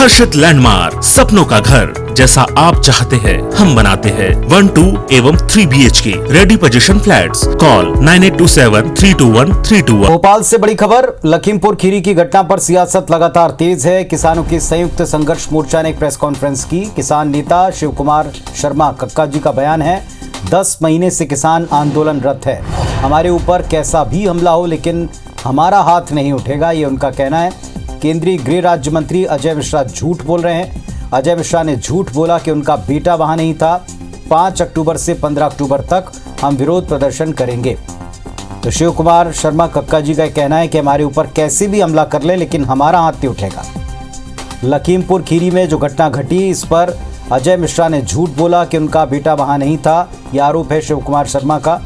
हर्षित landmark, सपनों का घर जैसा आप चाहते हैं हम बनाते हैं। 1, 2 एवं 3 BHK ready position flats. Call 9827321321। Bhopal से बड़ी खबर, लखीमपुर खीरी की घटना पर सियासत लगातार तेज है। किसानों की संयुक्त संघर्ष मोर्चा ने एक प्रेस कॉन्फ्रेंस की। किसान नेता शिव कुमार शर्मा कक्का जी का बयान है, 10 महीने से किसान आंदोलनरत है। हमारे ऊपर कैसा भी हमला हो लेकिन हमारा हाथ नहीं उठेगा, ये उनका कहना है। केंद्रीय गृह राज्य मंत्री अजय मिश्रा झूठ बोल रहे हैं। अजय मिश्रा ने झूठ बोला कि उनका बेटा वहां नहीं था। 5 अक्टूबर से 15 अक्टूबर तक हम विरोध प्रदर्शन करेंगे। तो शिव कुमार शर्मा कक्का जी का कहना है कि हमारे ऊपर कैसे भी हमला कर ले लेकिन हमारा हाथ नहीं उठेगा। लखीमपुर खीरी में जो घटना घटी, इस पर अजय मिश्रा ने झूठ बोला कि उनका बेटा वहां नहीं था। यह आरोप है शिव कुमार शर्मा का।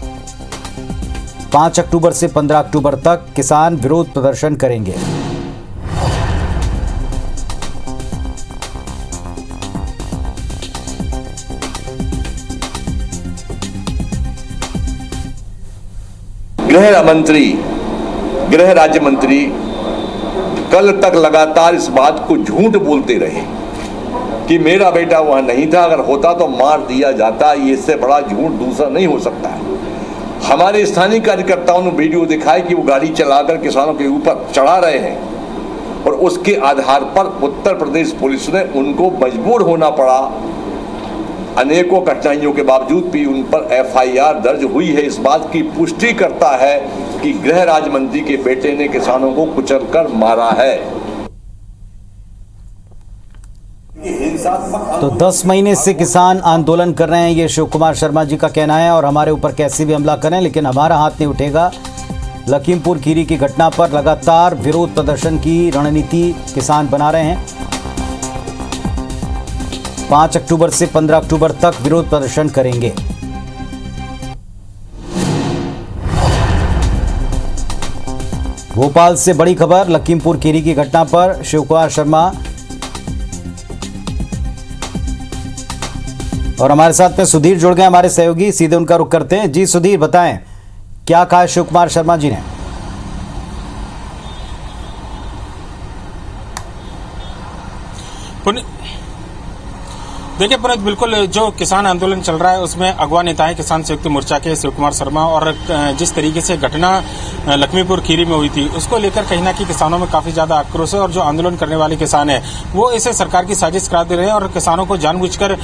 5 अक्टूबर से 15 अक्टूबर तक किसान विरोध प्रदर्शन करेंगे। गृह राज्य मंत्री कल तक लगातार इस बात को झूठ बोलते रहे कि मेरा बेटा वहां नहीं था, अगर होता तो मार दिया जाता। ये इससे बड़ा झूठ दूसरा नहीं हो सकता है। हमारे स्थानीय कार्यकर्ताओं ने वीडियो दिखाया कि वो गाड़ी चलाकर किसानों के ऊपर चढ़ा रहे हैं और उसके आधार पर उत्तर प्रदेश पुलिस ने उनको मजबूर होना पड़ा। अनेकों कठिनाइयों के बावजूद भी उन पर FIR दर्ज हुई है। इस बात की पुष्टि करता है कि गृह राज्य मंत्री के बेटे ने किसानों को कुचलकर मारा है। तो 10 महीने से किसान आंदोलन कर रहे हैं, ये शिव कुमार शर्मा जी का कहना है। और हमारे ऊपर कैसे भी हमला करें लेकिन हमारा हाथ नहीं उठेगा। लखीमपुर खीरी की घटना पर लगातार विरोध प्रदर्शन की रणनीति किसान बना रहे हैं। 5 अक्टूबर से 15 अक्टूबर तक विरोध प्रदर्शन करेंगे। भोपाल से बड़ी खबर, लखीमपुर खीरी की घटना पर शिव कुमार शर्मा और हमारे साथ में सुधीर जुड़ गए, हमारे सहयोगी। सीधे उनका रुख करते हैं। जी सुधीर, बताएं क्या कहा शिव कुमार शर्मा जी ने? देखिए पुनीत, बिल्कुल जो किसान आंदोलन चल रहा है उसमें अगवा नेता है किसान संयुक्त मोर्चा के शिव कुमार शर्मा। और जिस तरीके से घटना लखीमपुर खीरी में हुई थी उसको लेकर कहीं ना कहीं किसानों में काफी ज्यादा आक्रोश है। और जो आंदोलन करने वाले किसान हैं वो इसे सरकार की साजिश करार दे रहे हैं और किसानों को जानबूझकर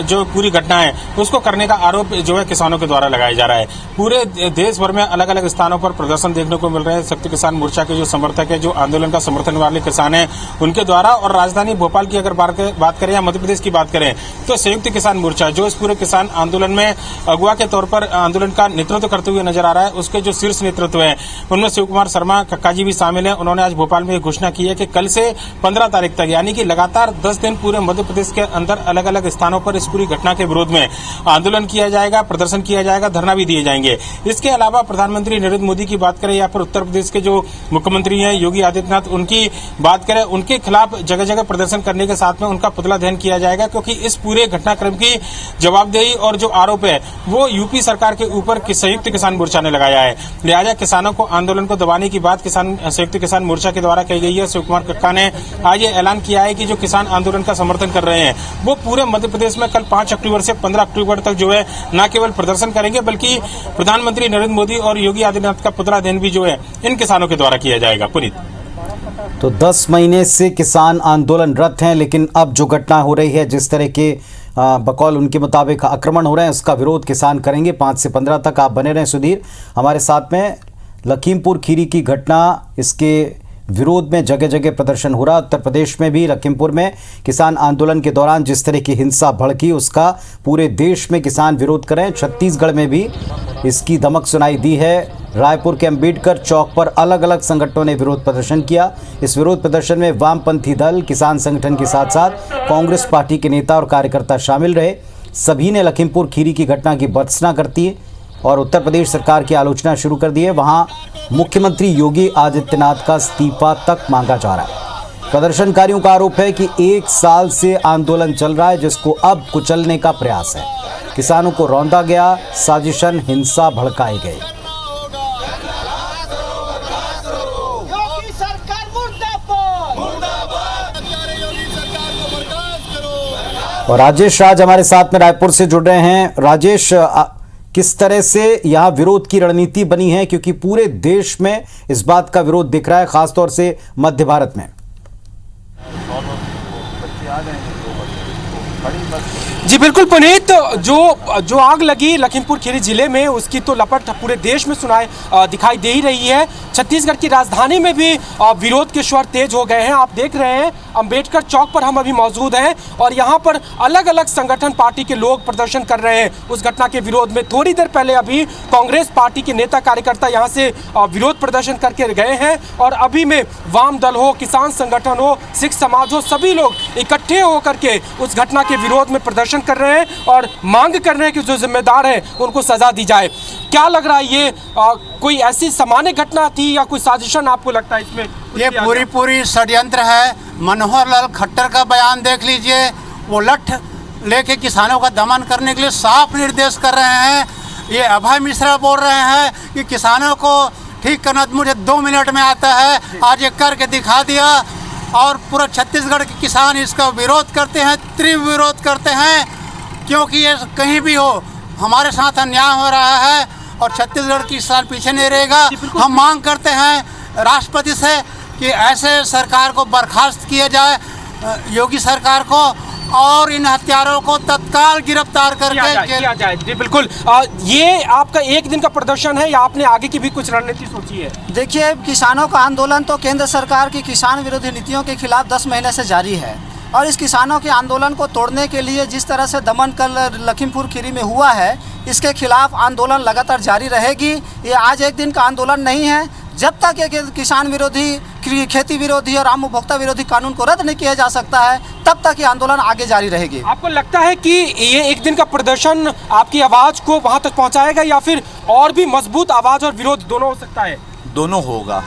जो पूरी घटना है उसको करने का आरोप जो है किसानों के द्वारा लगाया जा रहा है। पूरे देश भर में अलग अलग स्थानों पर प्रदर्शन देखने को मिल रहे हैं। संयुक्त किसान मोर्चा के जो समर्थक है, जो आंदोलन का समर्थन वाले किसान है, उनके द्वारा। और राजधानी भोपाल की अगर बात करें या मध्य प्रदेश बात करें तो संयुक्त किसान मोर्चा जो इस पूरे किसान आंदोलन में अगुवा के तौर पर आंदोलन का नेतृत्व करते हुए नजर आ रहा है, उसके जो शीर्ष नेतृत्व है उनमें शिव कुमार शर्मा कक्का जी भी शामिल हैं। उन्होंने आज भोपाल में घोषणा की है कि कल से 15 तारीख तक यानी कि लगातार 10 दिन पूरे मध्य प्रदेश के अंदर अलग अलग स्थानों पर इस पूरी घटना के विरोध में आंदोलन किया जाएगा, प्रदर्शन किया जाएगा, धरना भी दिए जाएंगे। इसके अलावा प्रधानमंत्री नरेंद्र मोदी की बात करें या फिर उत्तर प्रदेश के जो मुख्यमंत्री हैं योगी आदित्यनाथ, उनकी बात करें, उनके खिलाफ जगह जगह प्रदर्शन करने के साथ में उनका पुतला दहन किया जाएगा। क्योंकि इस पूरे घटनाक्रम की जवाबदेही और जो आरोप है वो यूपी सरकार के ऊपर संयुक्त किसान मोर्चा ने लगाया है। लिहाजा किसानों को आंदोलन को दबाने की बात संयुक्त किसान मोर्चा के द्वारा कही गई है। शिव कुमार कक्का ने आज ये ऐलान किया है कि जो किसान आंदोलन का समर्थन कर रहे हैं वो पूरे मध्य प्रदेश में कल 5 अक्टूबर से 15 अक्टूबर तक जो है न केवल प्रदर्शन करेंगे बल्कि प्रधानमंत्री नरेंद्र मोदी और योगी आदित्यनाथ का पुतला दहन भी जो है इन किसानों के द्वारा किया जाएगा। पुनीत, तो 10 महीने से किसान आंदोलनरत हैं लेकिन अब जो घटना हो रही है, जिस तरह के बकौल उनके मुताबिक आक्रमण हो रहे हैं, उसका विरोध किसान करेंगे। 5 से 15 तक आप बने रहें सुधीर हमारे साथ में। लखीमपुर खीरी की घटना, इसके विरोध में जगह जगह प्रदर्शन हो रहा। उत्तर प्रदेश में भी लखीमपुर में किसान आंदोलन के दौरान जिस तरह की हिंसा भड़की उसका पूरे देश में किसान विरोध कर रहे हैं। छत्तीसगढ़ में भी इसकी दमक सुनाई दी है। रायपुर के अंबेडकर चौक पर अलग अलग संगठनों ने विरोध प्रदर्शन किया। इस विरोध प्रदर्शन में वामपंथी दल, किसान संगठन के साथ साथ कांग्रेस पार्टी के नेता और कार्यकर्ता शामिल रहे। सभी ने लखीमपुर खीरी की घटना की भर्त्सना करती है और उत्तर प्रदेश सरकार की आलोचना शुरू कर दी है। वहां मुख्यमंत्री योगी आदित्यनाथ का इस्तीफा तक मांगा जा रहा है। प्रदर्शनकारियों का आरोप है कि 1 साल से आंदोलन चल रहा है जिसको अब कुचलने का प्रयास है। किसानों को रौंदा गया, साजिशन, हिंसा भड़काई गई। और राजेश राज हमारे साथ में रायपुर से जुड़ रहे हैं। राजेश, किस तरह से यहाँ विरोध की रणनीति बनी है, क्योंकि पूरे देश में इस बात का विरोध दिख रहा है, खासतौर से मध्य भारत में। जी बिल्कुल पुनीत, जो आग लगी लखीमपुर खीरी जिले में उसकी तो लपट पूरे देश में दिखाई दे ही रही है। छत्तीसगढ़ की राजधानी में भी विरोध के स्वर तेज हो गए हैं। आप देख रहे हैं अंबेडकर चौक पर हम अभी मौजूद हैं और यहाँ पर अलग अलग संगठन पार्टी के लोग प्रदर्शन कर रहे हैं उस घटना के विरोध में। थोड़ी देर पहले अभी कांग्रेस पार्टी के नेता कार्यकर्ता यहाँ से विरोध प्रदर्शन करके गए हैं और अभी में वाम दल हो, किसान संगठन हो, सिख समाज हो, सभी लोग इकट्ठे होकर के उस घटना के विरोध में प्रदर्शन कर रहे हैं और मांग कर रहे हैं कि जो जिम्मेदार है उनको सजा दी जाए। क्या लग रहा है, ये कोई ऐसी सामान्य घटना थी या कोई साजिशन आपको लगता है इसमें? ये पूरी षड्यंत्र है। मनोहर लाल खट्टर का बयान देख लीजिए, वो लठ लेके किसानों का दमन करने के लिए साफ निर्देश कर रहे हैं। ये अभय मिश्रा बोल रहे हैं कि किसानों को ठीक करना मुझे 2 मिनट में आता है, आज ये करके दिखा दिया। और पूरा छत्तीसगढ़ के किसान इसका विरोध करते हैं, तीव्र विरोध करते हैं, क्योंकि ये कहीं भी हो हमारे साथ अन्याय हो रहा है और छत्तीसगढ़ की किसान पीछे नहीं रहेगा। हम मांग करते हैं राष्ट्रपति से कि ऐसे सरकार को बर्खास्त किया जाए, योगी सरकार को, और इन हत्यारों को तत्काल गिरफ्तार करके किया जाए। जी बिल्कुल। ये आपका एक दिन का प्रदर्शन है या आपने आगे की भी कुछ रणनीति सोची है? देखिए, किसानों का आंदोलन तो केंद्र सरकार की किसान विरोधी नीतियों के खिलाफ 10 महीने से जारी है और इस किसानों के आंदोलन को तोड़ने के लिए जिस तरह से दमन कल लखीमपुर खीरी में हुआ है, इसके खिलाफ आंदोलन लगातार जारी रहेगी। ये आज एक दिन का आंदोलन नहीं है। जब तक ये किसान विरोधी, खेती विरोधी और आम उपभोक्ता विरोधी कानून को रद्द नहीं किया जा सकता है, तब तक ये आंदोलन आगे जारी रहेगी। आपको लगता है कि ये एक दिन का प्रदर्शन आपकी आवाज को वहां तक पहुंचाएगा या फिर और भी मजबूत आवाज और विरोध दोनों हो सकता है? दोनों होगा।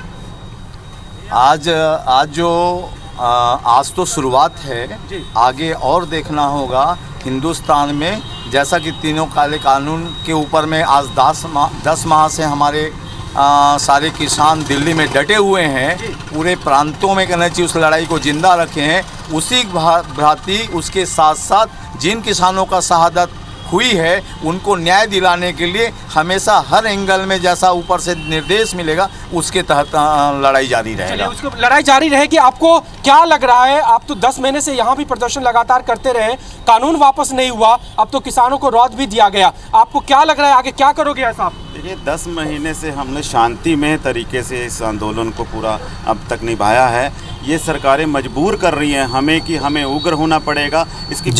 आज तो शुरुआत है, आगे और देखना होगा। हिंदुस्तान में जैसा कि तीनों काले कानून के ऊपर में आज 10 माह से हमारे सारे किसान दिल्ली में डटे हुए हैं, पूरे प्रांतों में कहना चाहिए उस लड़ाई को जिंदा रखे हैं। उसी भांति उसके साथ साथ जिन किसानों का शहादत हुई है उनको न्याय दिलाने के लिए हमेशा हर एंगल में जैसा ऊपर से निर्देश मिलेगा उसके तहत लड़ाई जारी रहेगा। उसको लड़ाई जारी रहेगी। आपको क्या लग रहा है, आप तो 10 महीने से यहाँ भी प्रदर्शन लगातार करते रहे, कानून वापस नहीं हुआ, अब तो किसानों को रौद भी दिया गया, आपको क्या लग रहा है आगे क्या करोगे ऐसा? देखिए, 10 महीने से हमने शांतिमय तरीके से इस आंदोलन को पूरा अब तक निभाया है। ये सरकारें मजबूर कर रही हैं हमें कि हमें उग्र होना पड़ेगा। इसकी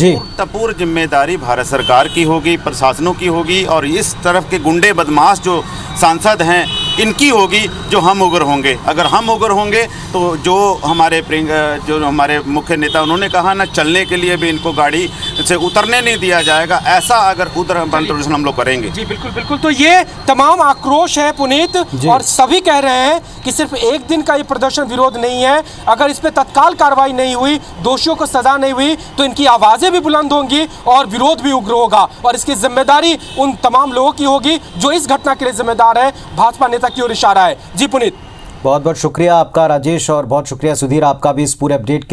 पूर्ण जिम्मेदारी भारत सरकार की होगी, प्रशासनों की होगी और इस तरफ के गुंडे बदमाश जो सांसद हैं इनकी होगी जो हम उग्र होंगे। अगर हम उग्र होंगे तो जो हमारे मुख्य नेता उन्होंने कहा ना, चलने के लिए भी इनको गाड़ी से उतरने नहीं दिया जाएगा, ऐसा अगर उग्र प्रदर्शन हम लोग करेंगे। जी बिल्कुल बिल्कुल। तो ये तमाम आक्रोश है पुनीत, और सभी कह रहे हैं कि सिर्फ एक दिन का ये प्रदर्शन विरोध नहीं है। अगर इस पर तत्काल कार्रवाई नहीं हुई, दोषियों को सजा नहीं हुई, तो इनकी आवाजें भी बुलंद होंगी और विरोध भी उग्र होगा और इसकी जिम्मेदारी उन तमाम लोगों की होगी जो इस घटना के लिए जिम्मेदार है। भाजपा नेता की ओर इशारा है। जी पुनीत, बहुत बहुत शुक्रिया आपका राजेश और बहुत शुक्रिया सुधीर आपका भी इस पूरे अपडेट के